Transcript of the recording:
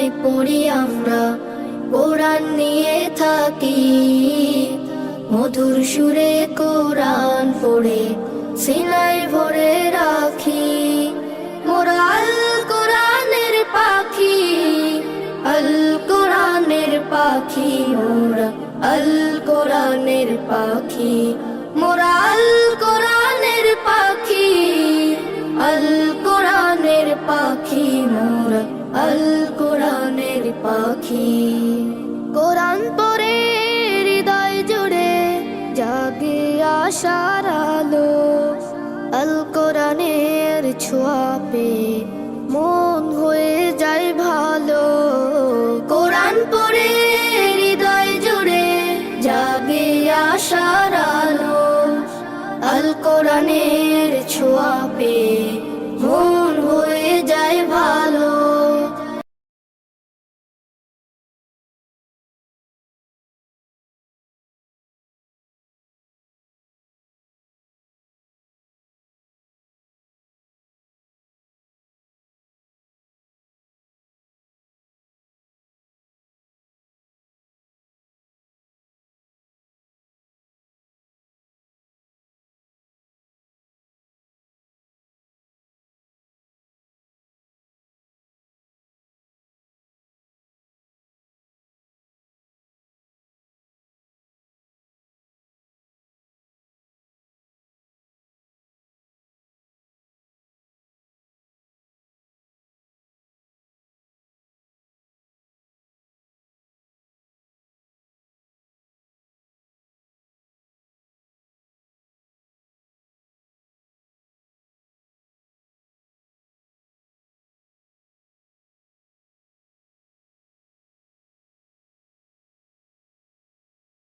সময় পড়ি আমরা, কোরআন নিয়ে থাকি। মধুর সুরে কোরআন পড়ে সিনায় ভরে রাখি। মোরা আল কোরআনের পাখি, আল কোরআনের পাখি মোরা, আল কোরআনের পাখি মোরা, আল কোরআনের পাখি, আল কোরআনের পাখি মোরা, আল কোরআনের পাখি। কোরআন পড়ে হৃদয় জুড়ে জাগে আশার আলো, আল কোরআনের ছোঁয়া পেয়ে মন হয়ে যায় ভালো। কোরআন পড়ে হৃদয় জুড়ে জাগে আশার আলো, আল কোরআনের ছোঁয়া পেয়ে